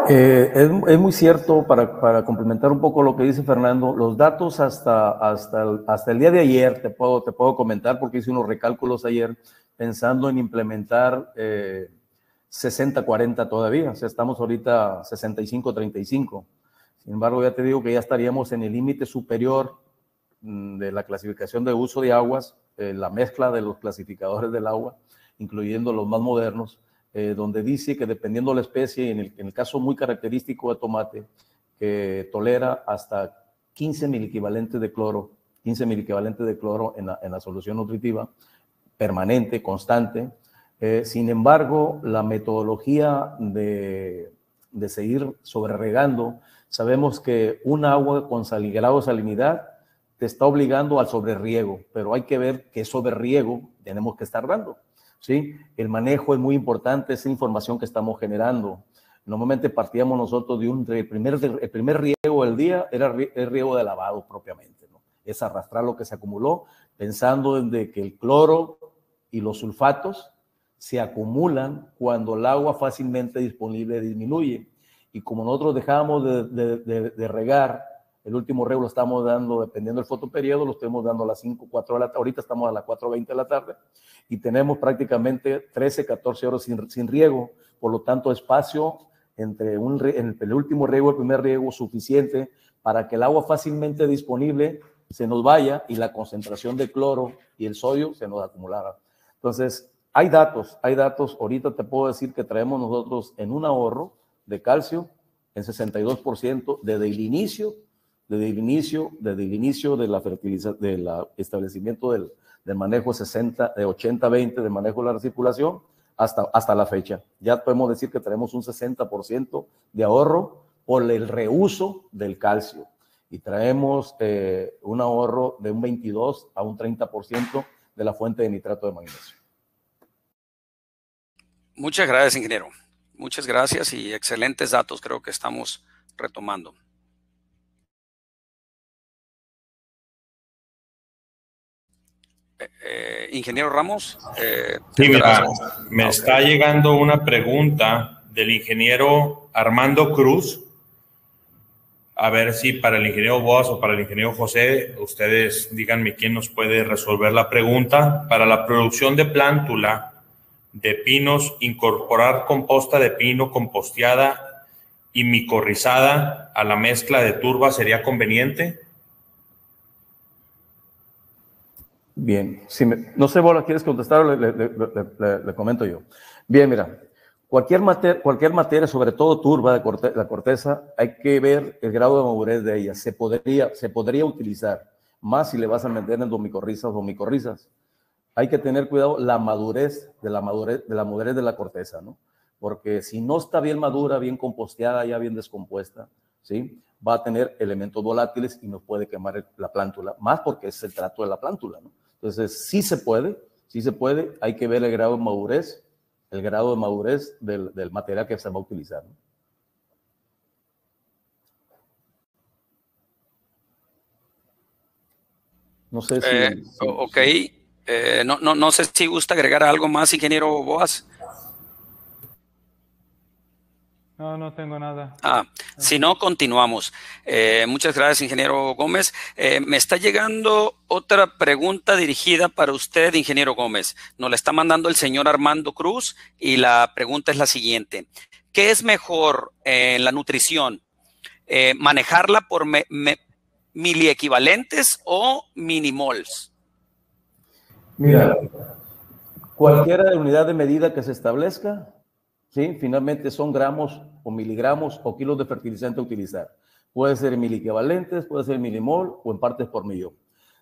Es muy cierto, para complementar un poco lo que dice Fernando, los datos hasta el día de ayer, te puedo comentar, porque hice unos recálculos ayer, pensando en implementar 60-40 todavía, o sea, estamos ahorita 65-35. Sin embargo, ya te digo que ya estaríamos en el límite superior de la clasificación de uso de aguas, la mezcla de los clasificadores del agua, incluyendo los más modernos, donde dice que dependiendo de la especie, en el caso muy característico de tomate, que tolera hasta 15 miliequivalentes de cloro, en la solución nutritiva, permanente, constante. Sin embargo, la metodología de seguir sobreregando, sabemos que un agua con grado de salinidad te está obligando al sobreriego, pero hay que ver qué sobreriego tenemos que estar dando. ¿Sí? El manejo es muy importante, esa información que estamos generando. Normalmente partíamos nosotros de el primer riego del día era el riego de lavado propiamente, ¿no? Es arrastrar lo que se acumuló, pensando en que el cloro y los sulfatos se acumulan cuando el agua fácilmente disponible disminuye. Y como nosotros dejábamos de regar El último riego lo estamos dando, dependiendo del fotoperiodo, lo estamos dando a las 5, 4 de la tarde. Ahorita estamos a las 4:20 de la tarde y tenemos prácticamente 13, 14 horas sin riego. Por lo tanto, espacio entre el último riego y el primer riego suficiente para que el agua fácilmente disponible se nos vaya y la concentración de cloro y el sodio se nos acumulara. Entonces, hay datos. Ahorita te puedo decir que traemos nosotros en un ahorro de calcio en 62% desde el inicio de la fertilización, del establecimiento del manejo 80-20 de manejo de la recirculación hasta la fecha. Ya podemos decir que tenemos un 60% de ahorro por el reuso del calcio y traemos un ahorro de un 22 a un 30% de la fuente de nitrato de magnesio. Muchas gracias, ingeniero. Muchas gracias y excelentes datos creo que estamos retomando. Ingeniero Ramos. Sí, mira, me está llegando una pregunta del ingeniero Armando Cruz. A ver si para el ingeniero Boas o para el ingeniero José, ustedes díganme quién nos puede resolver la pregunta. Para la producción de plántula de pinos, incorporar composta de pino composteada y micorrizada a la mezcla de turba sería conveniente. Bien, no sé, Bola, ¿quieres contestar o le comento yo? Bien, mira, cualquier materia, sobre todo turba de la corteza, hay que ver el grado de madurez de ella. Se podría utilizar, más si le vas a meter endomicorrizas o micorrizas. Hay que tener cuidado la madurez de la corteza, ¿no? Porque si no está bien madura, bien composteada, ya bien descompuesta, ¿sí? Va a tener elementos volátiles y nos puede quemar la plántula, más porque es el trato de la plántula, ¿no? Entonces, sí se puede, hay que ver el grado de madurez del material que se va a utilizar, ¿no? No sé si... ok. No sé si gusta agregar algo más, ingeniero Boas. No tengo nada. Si no, continuamos. Muchas gracias, ingeniero Gómez. Me está llegando otra pregunta dirigida para usted, ingeniero Gómez. Nos la está mandando el señor Armando Cruz y la pregunta es la siguiente. ¿Qué es mejor en la nutrición? ¿Manejarla por miliequivalentes o minimols? Mira, cualquier unidad de medida que se establezca, ¿sí? Finalmente son gramos o miligramos o kilos de fertilizante a utilizar. Puede ser en miliequivalentes, puede ser en milimol o en partes por millón.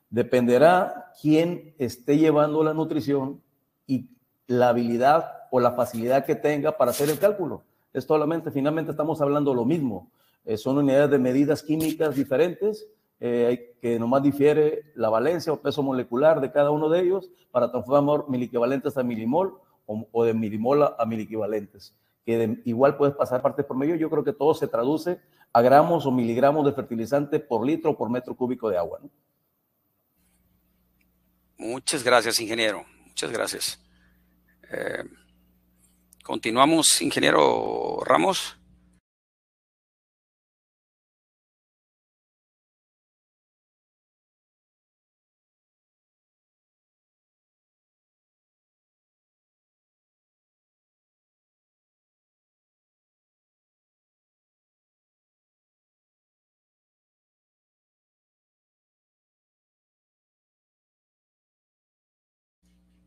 Dependerá quién esté llevando la nutrición y la habilidad o la facilidad que tenga para hacer el cálculo. Es solamente, finalmente estamos hablando lo mismo. Son unidades de medidas químicas diferentes, que nomás difiere la valencia o peso molecular de cada uno de ellos para transformar miliequivalentes a milimol o de milimol a miliequivalentes, que igual puedes pasar partes por medio. Yo creo que todo se traduce a gramos o miligramos de fertilizante por litro o por metro cúbico de agua, ¿no? Muchas gracias, ingeniero. Muchas gracias. Continuamos, ingeniero Ramos.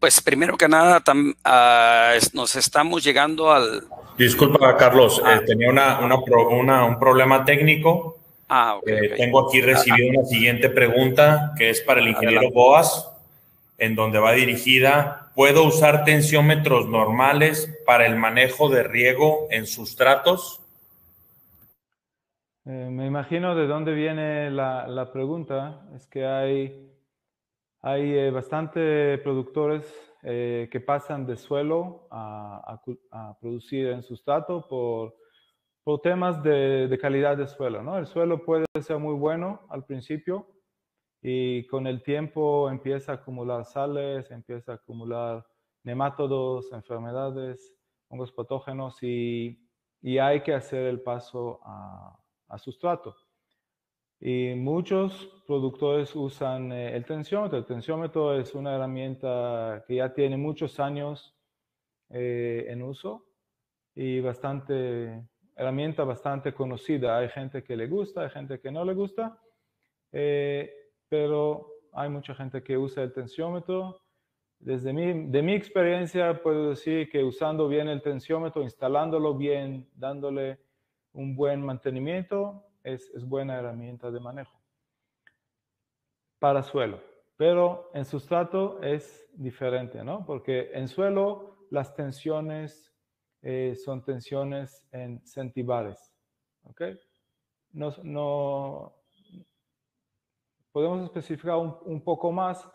Pues primero que nada, nos estamos llegando al... Disculpa, Carlos, tenía un problema técnico. Okay. Tengo aquí recibido una siguiente pregunta que es para el ingeniero Boas, en donde va dirigida: ¿puedo usar tensiómetros normales para el manejo de riego en sustratos? Me imagino de dónde viene la pregunta. Es que hay bastante productores que pasan de suelo a producir en sustrato por temas de calidad de suelo, ¿no? El suelo puede ser muy bueno al principio y con el tiempo empieza a acumular sales, empieza a acumular nemátodos, enfermedades, hongos patógenos y hay que hacer el paso a sustrato. Y muchos productores usan el tensiómetro. El tensiómetro es una herramienta que ya tiene muchos años en uso y herramienta bastante conocida. Hay gente que le gusta, hay gente que no le gusta, pero hay mucha gente que usa el tensiómetro. De mi experiencia puedo decir que usando bien el tensiómetro, instalándolo bien, dándole un buen mantenimiento, es buena herramienta de manejo para suelo. Pero en sustrato es diferente, ¿no? Porque en suelo las tensiones son tensiones en centibares, ¿ok? No podemos especificar un poco más.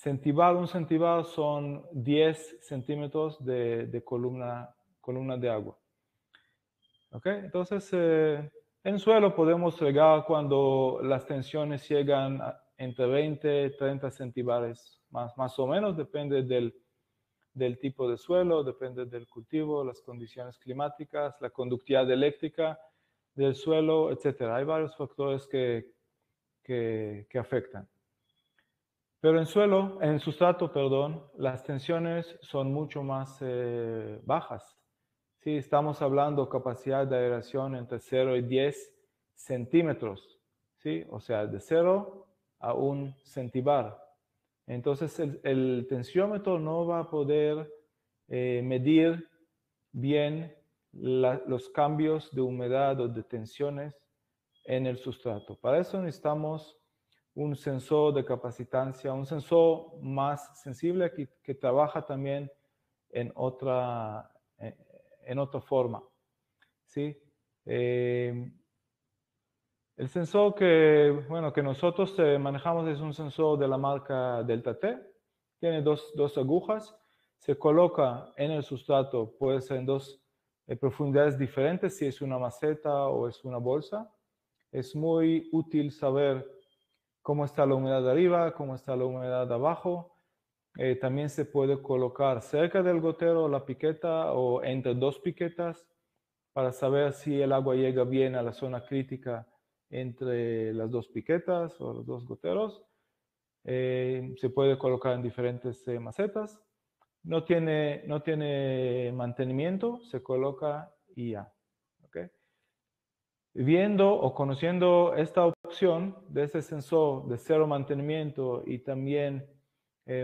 Un centibar son 10 centímetros de columna de agua. ¿Ok? Entonces, en suelo podemos regar cuando las tensiones llegan entre 20 y 30 centibares, más o menos, depende del tipo de suelo, depende del cultivo, las condiciones climáticas, la conductividad eléctrica del suelo, etc. Hay varios factores que afectan. Pero en sustrato, las tensiones son mucho más bajas. Sí, estamos hablando de capacidad de aeración entre 0 y 10 centímetros, ¿sí? O sea, de 0 a 1 centibar. Entonces, el tensiómetro no va a poder medir bien los cambios de humedad o de tensiones en el sustrato. Para eso necesitamos un sensor de capacitancia, un sensor más sensible que trabaja también en otra forma, ¿sí? El sensor que nosotros manejamos es un sensor de la marca Delta T. Tiene dos agujas. Se coloca en el sustrato, puede ser en dos profundidades diferentes, si es una maceta o es una bolsa. Es muy útil saber cómo está la humedad de arriba, cómo está la humedad de abajo. También se puede colocar cerca del gotero la piqueta o entre dos piquetas para saber si el agua llega bien a la zona crítica entre las dos piquetas o los dos goteros. Se puede colocar en diferentes macetas. No tiene mantenimiento, se coloca y ya. ¿Okay? Viendo o conociendo esta opción de este sensor de cero mantenimiento y también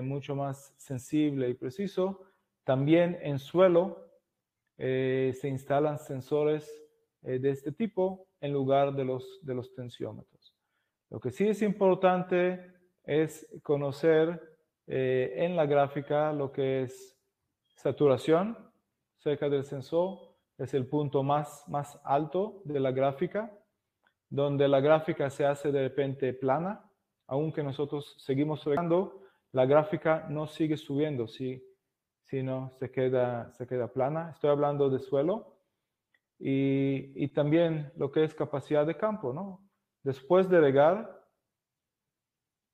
mucho más sensible y preciso, también en suelo se instalan sensores de este tipo en lugar de los tensiómetros. Lo que sí es importante es conocer en la gráfica lo que es saturación cerca del sensor. Es el punto más alto de la gráfica, donde la gráfica se hace de repente plana. Aunque nosotros seguimos regando, la gráfica no sigue subiendo, sino se queda plana. Estoy hablando de suelo. Y también lo que es capacidad de campo, ¿no? Después de regar,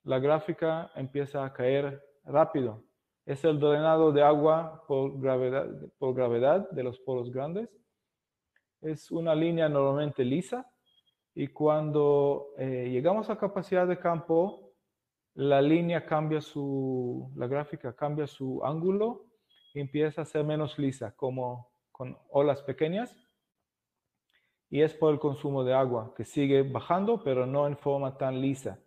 la gráfica empieza a caer rápido. Es el drenado de agua por gravedad de los poros grandes. Es una línea normalmente lisa y cuando llegamos a capacidad de campo, la gráfica cambia su ángulo y empieza a ser menos lisa, como con olas pequeñas. Y es por el consumo de agua, que sigue bajando, pero no en forma tan lisa.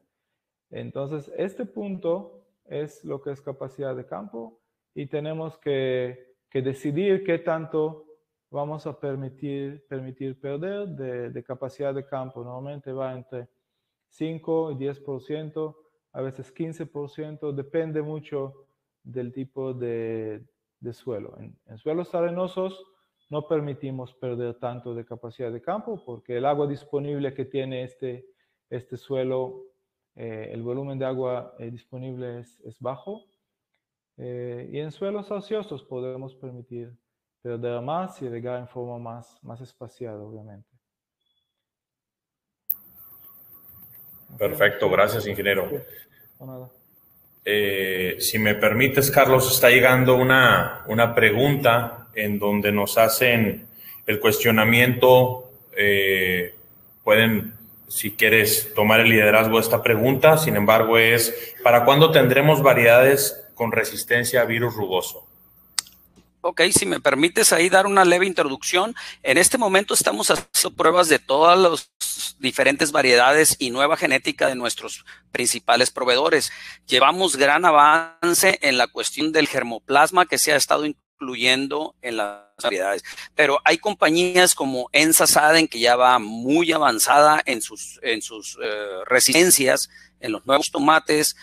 Entonces, este punto es lo que es capacidad de campo y tenemos que decidir qué tanto vamos a permitir perder de capacidad de campo. Normalmente va entre 5 y 10%, a veces 15%, depende mucho del tipo de suelo. En suelos arenosos no permitimos perder tanto de capacidad de campo porque el agua disponible que tiene este suelo, el volumen de agua disponible es bajo. Y en suelos ociosos podemos permitir perder más y regar en forma más espaciada, obviamente. Perfecto, gracias, ingeniero. Sí, no nada. Si me permites, Carlos, está llegando una pregunta en donde nos hacen el cuestionamiento, pueden si quieres tomar el liderazgo de esta pregunta. Sin embargo, es ¿para cuándo tendremos variedades con resistencia a virus rugoso? Ok, si me permites ahí dar una leve introducción. En este momento estamos haciendo pruebas de todas las diferentes variedades y nueva genética de nuestros principales proveedores. Llevamos gran avance en la cuestión del germoplasma que se ha estado incluyendo en las variedades. Pero hay compañías como Ensasaden que ya va muy avanzada en sus resistencias en los nuevos tomates,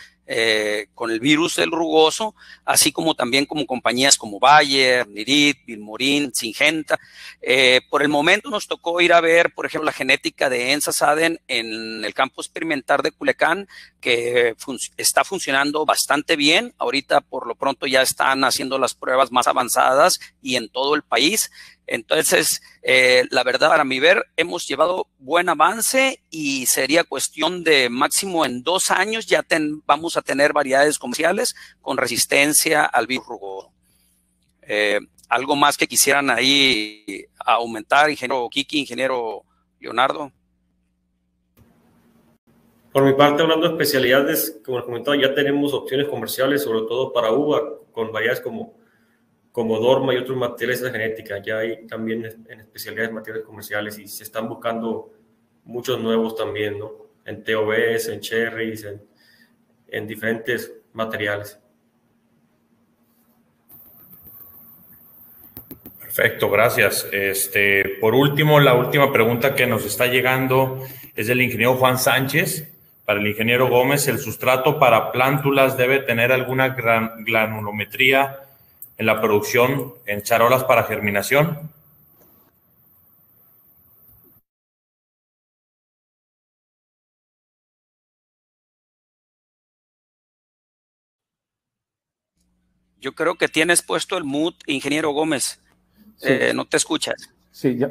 con el virus del rugoso, así como también como compañías como Bayer, Nirit, Vilmorin, Syngenta. Por el momento nos tocó ir a ver, por ejemplo, la genética de Ensasaden en el campo experimental de Culiacán, que está funcionando bastante bien. Ahorita, por lo pronto, ya están haciendo las pruebas más avanzadas y en todo el país. Entonces, la verdad, para mi ver, hemos llevado buen avance y sería cuestión de máximo en 2 años ya vamos a tener variedades comerciales con resistencia al virus rugoso. ¿Algo más que quisieran ahí aumentar, ingeniero Kiki, ingeniero Leonardo? Por mi parte, hablando de especialidades, como les comentaba, ya tenemos opciones comerciales, sobre todo para uva, con variedades como Dorma y otros materiales de genética. Ya hay también en especialidades materiales comerciales y se están buscando muchos nuevos también, ¿no? En TOVs, en cherries, en diferentes materiales. Perfecto, gracias. Por último, la última pregunta que nos está llegando es del ingeniero Juan Sánchez. Para el ingeniero Gómez, ¿el sustrato para plántulas debe tener alguna granulometría en la producción en charolas para germinación? Yo creo que tienes puesto el mute, ingeniero Gómez. Sí. No te escuchas. Sí, ya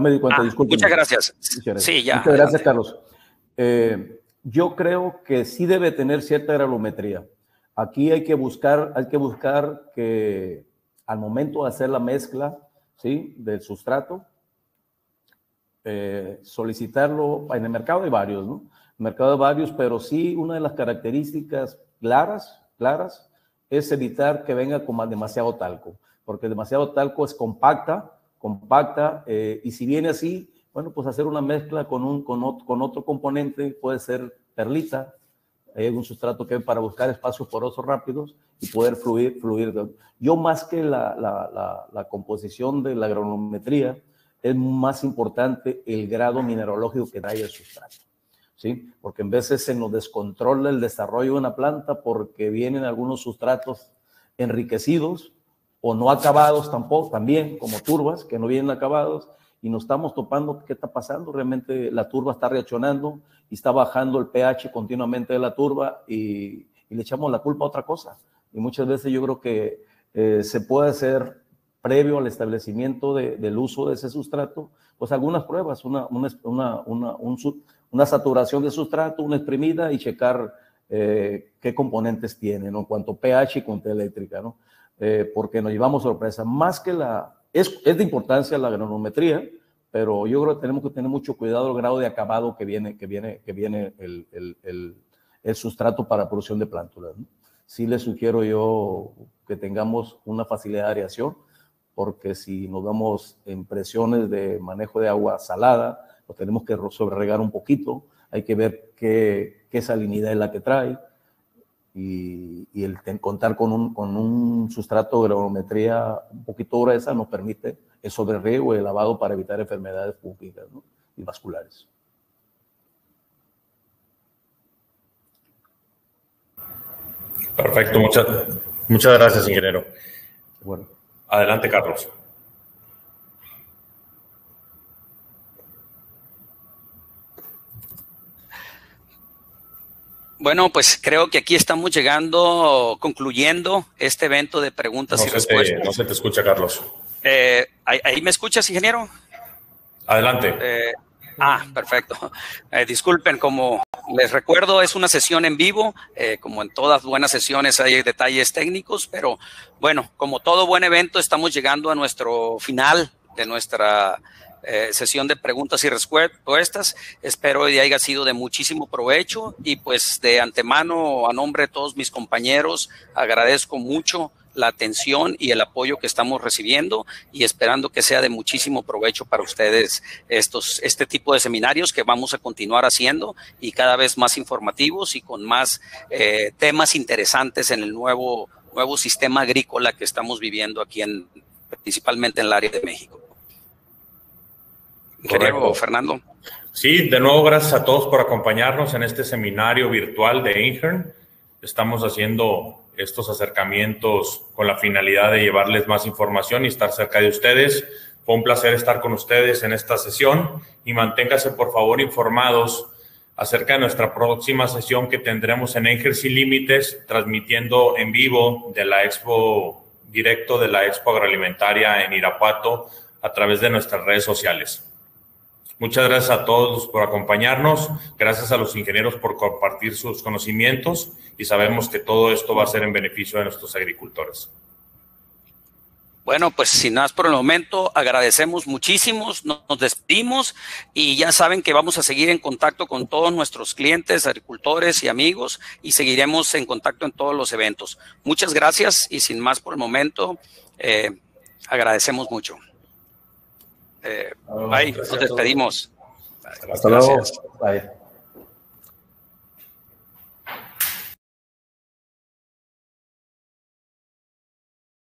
me di cuenta, disculpe. Muchas gracias. Sí, ya. Muchas gracias, Carlos. Yo creo que sí debe tener cierta granulometría. Aquí hay que buscar que al momento de hacer la mezcla, ¿sí?, del sustrato, solicitarlo. En el mercado hay varios, ¿no? En el mercado hay varios, pero sí una de las características claras es evitar que venga con demasiado talco, porque demasiado talco es compacta, y si viene así, bueno, pues hacer una mezcla con otro componente, puede ser perlita. Hay un sustrato que para buscar espacios porosos rápidos y poder fluir. Yo, más que la composición de la granulometría, es más importante el grado mineralógico que trae el sustrato, ¿sí? Porque en veces se nos descontrola el desarrollo de una planta porque vienen algunos sustratos enriquecidos o no acabados también, como turbas que no vienen acabados, y nos estamos topando. ¿Qué está pasando? Realmente la turba está reaccionando y está bajando el pH continuamente de la turba y le echamos la culpa a otra cosa. Y muchas veces yo creo que se puede hacer, previo al establecimiento del uso de ese sustrato, pues algunas pruebas, una saturación de sustrato, una exprimida, y checar qué componentes tiene, ¿no?, en cuanto a pH y cuenta eléctrica, ¿no? Porque nos llevamos sorpresa. Más que es de importancia la granulometría, pero yo creo que tenemos que tener mucho cuidado el grado de acabado que viene el sustrato para producción de plántulas, ¿no? Sí les sugiero yo que tengamos una facilidad de aireación, porque si nos damos en presiones de manejo de agua salada, lo tenemos que sobreregar un poquito. Hay que ver qué salinidad es la que trae, y contar con un sustrato de granulometría un poquito gruesa nos permite el sobreriego y el lavado para evitar enfermedades fúngicas, ¿no?, y vasculares. Perfecto, muchas gracias, ingeniero. Bueno. Adelante, Carlos. Bueno, pues creo que aquí estamos concluyendo este evento de preguntas y respuestas. No se te escucha, Carlos. ¿Ahí me escuchas, ingeniero? Adelante. Perfecto. Disculpen, como les recuerdo, es una sesión en vivo. Como en todas buenas sesiones hay detalles técnicos, pero bueno, como todo buen evento, estamos llegando a nuestro final de nuestra sesión de preguntas y respuestas. Espero que haya sido de muchísimo provecho y pues de antemano, a nombre de todos mis compañeros, agradezco mucho la atención y el apoyo que estamos recibiendo y esperando que sea de muchísimo provecho para ustedes este tipo de seminarios que vamos a continuar haciendo y cada vez más informativos y con más temas interesantes en el nuevo sistema agrícola que estamos viviendo aquí principalmente en el área de México. Ingeniero Correcto. Fernando. Sí, de nuevo, gracias a todos por acompañarnos en este seminario virtual de Inhern. Estamos haciendo estos acercamientos con la finalidad de llevarles más información y estar cerca de ustedes. Fue un placer estar con ustedes en esta sesión y manténgase por favor informados acerca de nuestra próxima sesión que tendremos en Inhern Sin Límites, transmitiendo en vivo de la directo de la Expo Agroalimentaria en Irapuato a través de nuestras redes sociales. Muchas gracias a todos por acompañarnos, gracias a los ingenieros por compartir sus conocimientos y sabemos que todo esto va a ser en beneficio de nuestros agricultores. Bueno, pues sin más por el momento, agradecemos muchísimo, nos despedimos y ya saben que vamos a seguir en contacto con todos nuestros clientes, agricultores y amigos y seguiremos en contacto en todos los eventos. Muchas gracias y sin más por el momento, agradecemos mucho. Bye, nos despedimos. Hasta luego. Bye.